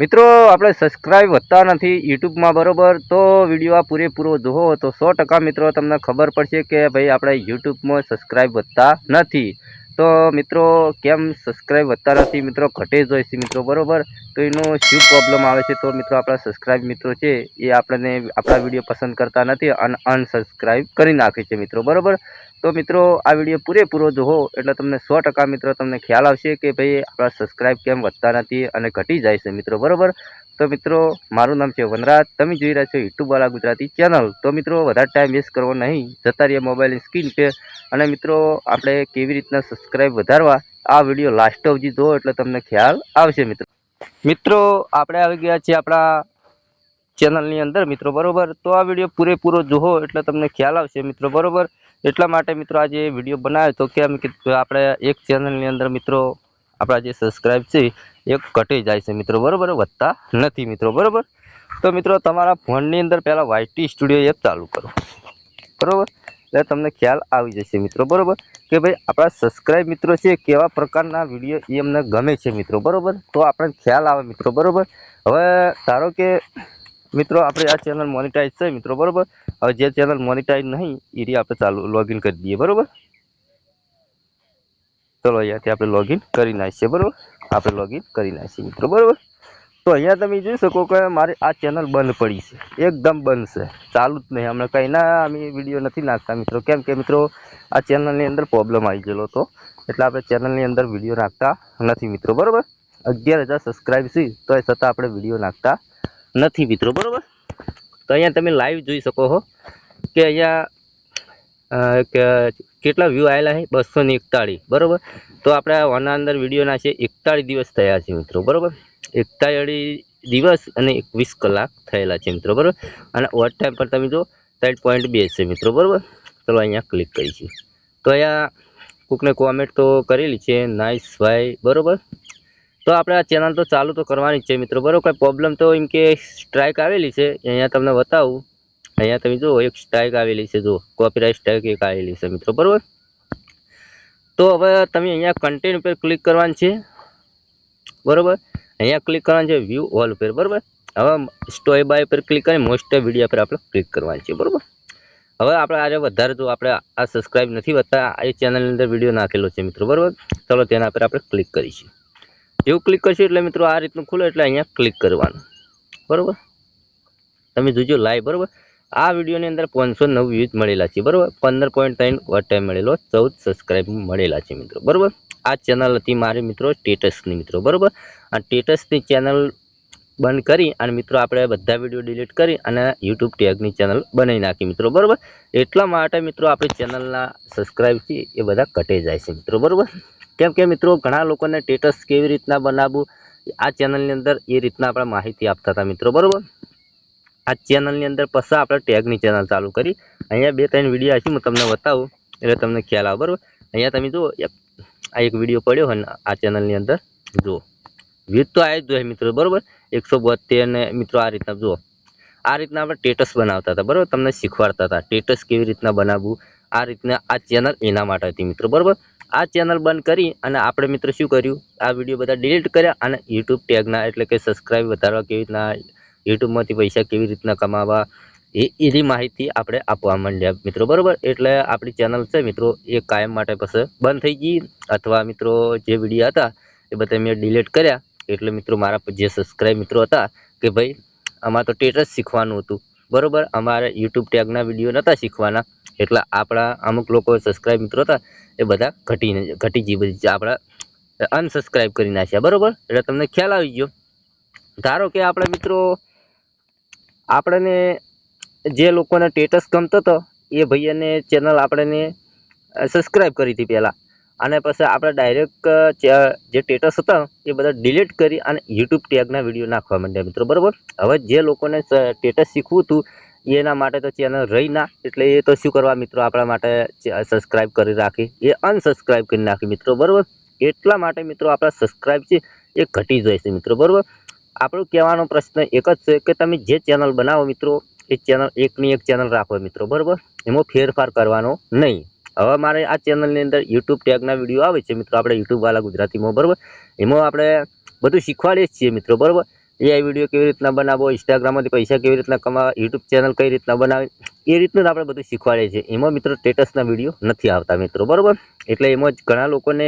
મિત્રો આપણે સબસ્ક્રાઇબ વધતા નથી યુટ્યુબમાં બરોબર, તો વિડીયો આ પૂરેપૂરો જુઓ તો 100% મિત્રો તમને ખબર પડશે કે ભાઈ આપણે યુટ્યુબમાં સબસ્ક્રાઇબ વધતા નથી. તો મિત્રો કેમ સબસ્ક્રાઇબ વધતા નથી મિત્રો, ઘટે જ હોય છે મિત્રો બરોબર. તો એનો શું પ્રોબ્લેમ આવે છે, તો મિત્રો આપણા સબસ્ક્રાઇબ મિત્રો છે એ આપણને આપણા વિડીયો પસંદ કરતા નથી અને અનસબસ્ક્રાઇબ કરી નાખે છે મિત્રો બરોબર. તો મિત્રો આ વિડીયો પૂરેપૂરો જુઓ એટલે તમને 100% મિત્રો તમને ખ્યાલ આવશે કે ભાઈ આપણા સબસ્ક્રાઇબ કેમ વધતા નથી અને ઘટી જાય છે મિત્રો બરોબર. તો મિત્રો મારું નામ છે વનરાજ, તમે જોઈ રહ્યા છો યુટ્યુબ વાળા ગુજરાતી ચેનલ. તો મિત્રો વધારે ટાઈમ વેસ્ટ કરવો નહીં, જતા રહીએ મોબાઈલની સ્ક્રીન પે. અને મિત્રો આપણે કેવી રીતના સબસ્ક્રાઇબ વધારવા આ વિડીયો લાસ્ટ સુધી જુઓ એટલે તમને ખ્યાલ આવશે મિત્રો. મિત્રો આપણે આવી ગયા છીએ આપણા ચેનલની અંદર મિત્રો બરોબર. તો આ વિડીયો પૂરેપૂરો જુઓ એટલે તમને ખ્યાલ આવશે મિત્રો બરોબર. એટલા માટે મિત્રો આજે વિડીયો બનાવ્યો તો કેમ કે આપણે એક ચેનલની અંદર મિત્રો આપણા જે સબસ્ક્રાઇબ છે એક ઘટી જાય છે મિત્રો બરોબર, વધતા નથી મિત્રો બરોબર. તો મિત્રો તમારા ફોનની અંદર પહેલાં વાયટી સ્ટુડિયો એપ ચાલુ કરો બરોબર, એટલે તમને ખ્યાલ આવી જશે મિત્રો બરોબર કે ભાઈ આપણા સબસ્ક્રાઇબ મિત્રો છે કેવા પ્રકારના વિડીયો એ અમને ગમે છે મિત્રો બરોબર. તો આપણને ખ્યાલ આવે મિત્રો બરોબર. હવે ધારો કે મિત્રો આપણે આ ચેનલ મોનિટાઈઝ છે મિત્રો બરોબર. હવે જે ચેનલ મોનિટાઈઝ નહીં એ રીતે આપણે ચાલુ લોગિન કરી દઈએ બરોબર. ચલો અહીંયાથી આપણે લોગિન કરી નાખીએ બરોબર. આપણે લોગિન કરી નાખીએ મિત્રો બરોબર. તો અહીંયા તમે જોઈ શકો કે મારી આ ચેનલ બંધ પડી છે, એકદમ બંધ છે, ચાલુ જ નહીં. હમણાં કંઈ ના અમે વિડીયો નથી નાખતા મિત્રો, કેમ કે મિત્રો આ ચેનલની અંદર પ્રોબ્લેમ આવી ગયેલો હતો એટલે આપણે ચેનલની અંદર વિડીયો નાખતા નથી મિત્રો બરોબર. 11,000 સબસ્ક્રાઈબ છે તો એ છતાં આપણે વિડીયો નાખતા નથી મિત્રો બરોબર. તો અહીંયા તમે લાઈવ જોઈ શકો છો કે અહીંયા કેટલા વ્યૂ આવેલા છે, 241 બરોબર. તો આપણે આના અંદર વિડીયો નાખીએ 41 દિવસ થયા છે મિત્રો બરોબર. 41 દિવસ અને 21 કલાક થયેલા છે મિત્રો બરોબર. અને ઓવર ટાઈમ પર તમે જો 3.2 છે મિત્રો બરોબર. ચલો અહીંયા ક્લિક કરીશું તો અહીંયા કોકને કોમેન્ટ તો કરેલી છે, નાઇસ ભાઈ બરોબર. તો આપણે આ ચેનલ તો ચાલુ તો કરવાની જ છે મિત્રો બરોબર. કોઈ પ્રોબ્લેમ તો એમ કે સ્ટ્રાઇક આવેલી છે, અહીંયા તમને બતાવું. અહીંયા તમે જો એક સ્ટ્રાઇક આવેલી છે, જો કોપીરાઇટ સ્ટ્રાઇક એક આવેલી છે મિત્રો બરોબર. તો હવે તમે અહીંયા કન્ટેન્ટ ઉપર ક્લિક કરવાનું છે બરોબર. અહીંયા ક્લિક કરવાનું છે વ્યૂ ઓલ ઉપર બરોબર. હવે સ્ટોરી બાય પર ક્લિક કરી મોસ્ટ વિડીયો પર આપણે ક્લિક કરવાનું છે બરોબર. હવે આપણે આજે વધારે જો આપણે આ સબસ્ક્રાઇબ નથી વધતા આ ચેનલની અંદર વિડીયો નાખેલો છે મિત્રો બરોબર. ચલો તેના પર આપણે ક્લિક કરીશું. જેવું ક્લિક કરશું એટલે મિત્રો આ રીતનું ખુલે એટલે અહીંયા ક્લિક કરવાનું બરોબર. તમે જોજો લાઈવ બરોબર. આ વિડીયોની અંદર 509 વ્યૂઝ મળેલા છે બરોબર. 15.3 વોચ ટાઈમ મળેલો, 14 સબસ્ક્રાઇબ મળેલા છે મિત્રો બરોબર. આ ચેનલ હતી મારી મિત્રો સ્ટેટસની મિત્રો બરોબર. આ સ્ટેટસની ચેનલ બંધ કરી અને મિત્રો આપણે બધા વિડીયો ડિલીટ કરી અને યુટ્યુબ ટેગની ચેનલ બનાવી નાખી મિત્રો બરોબર. એટલા માટે મિત્રો આપણી ચેનલના સબસ્ક્રાઇબ છે એ બધા ઘટે જાય છે મિત્રો બરોબર. કેમ કે મિત્રો ઘણા લોકોને સ્ટેટસ કેવી રીતના બનાવવું આ ચેનલની અંદર એ રીતના આપણે માહિતી આપતા હતા મિત્રો બરોબર. આ ચેનલની અંદર પછી આપણે ટેગની ચેનલ ચાલુ કરી. અહીંયા 2-3 વિડીયો હશે, હું તમને બતાવું એટલે તમને ખ્યાલ આવે બરોબર. અહીંયા તમે જુઓ આ એક વિડીયો પડ્યો હોય ને આ ચેનલની અંદર જુઓ વ્યૂઝ તો આવી જ જોઈએ મિત્રો બરોબર. 172 ને મિત્રો આ રીતના જુઓ, આ રીતના આપણે સ્ટેટસ બનાવતા હતા બરોબર. તમને શીખવાડતા હતા સ્ટેટસ કેવી રીતના બનાવવું. આ રીતના આ ચેનલ એના માટે હતી મિત્રો બરોબર. આ ચેનલ બંધ કરી અને આપણે મિત્રો શું કર્યું, આ વિડીયો બધા ડિલીટ કર્યા અને યુટ્યુબ ટેગના એટલે કે સબસ્ક્રાઇબ વધારવા કેવી રીતના, યુટ્યુબમાંથી પૈસા કેવી રીતના કમાવા એની માહિતી આપણે આપવા માંડ્યા મિત્રો બરોબર. એટલે આપણી ચેનલ છે મિત્રો એ કાયમ માટે પછી બંધ થઈ ગઈ, અથવા મિત્રો જે વિડીયો હતા એ બધા મેં ડિલીટ કર્યા. એટલે મિત્રો મારા જે સબસ્ક્રાઇબ મિત્રો હતા કે ભાઈ અમારે તો સ્ટેટસ શીખવાનું હતું બરોબર, અમારે યુટ્યુબ ટેગના વિડીયો નહોતા શીખવાના. એટલે આપણા અમુક લોકો સબસ્ક્રાઇબ મિત્રો હતા એ બધા ઘટી ગઈ બધી, આપણા અનસબસ્ક્રાઇબ કરી નાખ્યા બરોબર. એટલે તમને ખ્યાલ આવી ગયો. ધારો કે આપણે મિત્રો આપણને જે લોકોને સ્ટેટસ ગમતો હતો એ ભાઈને ચેનલ આપણને સબસ્ક્રાઇબ કરી હતી પહેલાં, અને પછી આપણે ડાયરેક્ટ જે સ્ટેટસ હતા એ બધા ડિલીટ કરી અને યુટ્યુબ ટેગના વિડીયો નાખવા માંડ્યા મિત્રો બરાબર. હવે જે લોકોને સ્ટેટસ શીખવું હતું એના માટે તો ચેનલ રહી ના, એટલે એ તો શું કરવા મિત્રો આપણા માટે સબસ્ક્રાઇબ કરી રાખી, એ અનસબસ્ક્રાઇબ કરી નાખી મિત્રો બરાબર. એટલા માટે મિત્રો આપણા સબસ્ક્રાઇબ છે એ ઘટી જાય છે મિત્રો બરાબર. આપણો કહેવાનો પ્રશ્ન એક જ છે કે તમે જે ચેનલ બનાવો મિત્રો એ ચેનલ એકની એક ચેનલ રાખો મિત્રો બરાબર, એમાં ફેરફાર કરવાનો નહીં. હવે મારે આ ચેનલની અંદર યુટ્યુબ ટેગના વિડીયો આવે છે મિત્રો, આપણે યુટ્યુબ વાળા ગુજરાતીમાં બરાબર, એમાં આપણે બધું શીખવાડીએ જ છીએ મિત્રો બરાબર. એઆઈ વિડીયો કેવી રીતના બનાવવો, ઇન્સ્ટાગ્રામમાંથી પૈસા કેવી રીતના કમાવા, યુટ્યુબ ચેનલ કઈ રીતના બનાવી, એ રીતનું જ આપણે બધું શીખવાડીએ છીએ. એમાં મિત્રો સ્ટેટસના વિડીયો નથી આવતા મિત્રો, બરાબર. એટલે એમાં જ ઘણા લોકોને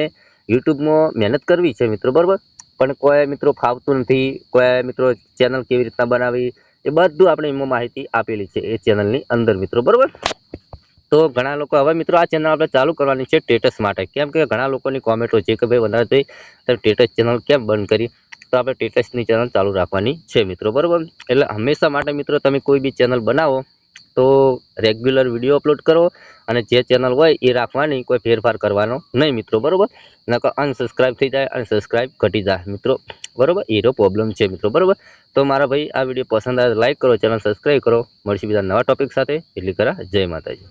યુટ્યુબમાં મહેનત કરવી છે મિત્રો, બરાબર, પણ કોઈ મિત્રો ફાવતું નથી. કોઈ મિત્રો ચેનલ કેવી રીતના બનાવી એ બધું આપણે એમાં માહિતી આપેલી છે એ ચેનલની અંદર મિત્રો, બરાબર. તો ઘણા લોકો હવે મિત્રો આ ચેનલ આપણે ચાલુ કરવાની છે સ્ટેટસ માટે, કેમ કે ઘણા લોકોની કોમેન્ટો છે કે ભાઈ વધારે થઈ તો સ્ટેટસ ચેનલ કેમ બંધ કરી, તો આપણે સ્ટેટસની ચેનલ ચાલુ રાખવાની છે મિત્રો, બરાબર. એટલે હંમેશા માટે મિત્રો તમે કોઈ બી ચેનલ બનાવો તો રેગ્યુલર વિડીયો અપલોડ કરો અને જે ચેનલ હોય એ રાખવાની, કોઈ ફેરફાર કરવાનો નહીં મિત્રો, બરાબર. નકર અનસબસ્ક્રાઇબ થઈ જાય અને સબસ્ક્રાઇબ ઘટી જાય મિત્રો, બરાબર. એનો પ્રોબ્લેમ છે મિત્રો, બરાબર. તો મારા ભાઈ આ વિડીયો પસંદ આવે લાઈક કરો, ચેનલ સબસ્ક્રાઇબ કરો. મળશે બીજા નવા ટોપિક સાથે. એટલી કરા જય માતાજી.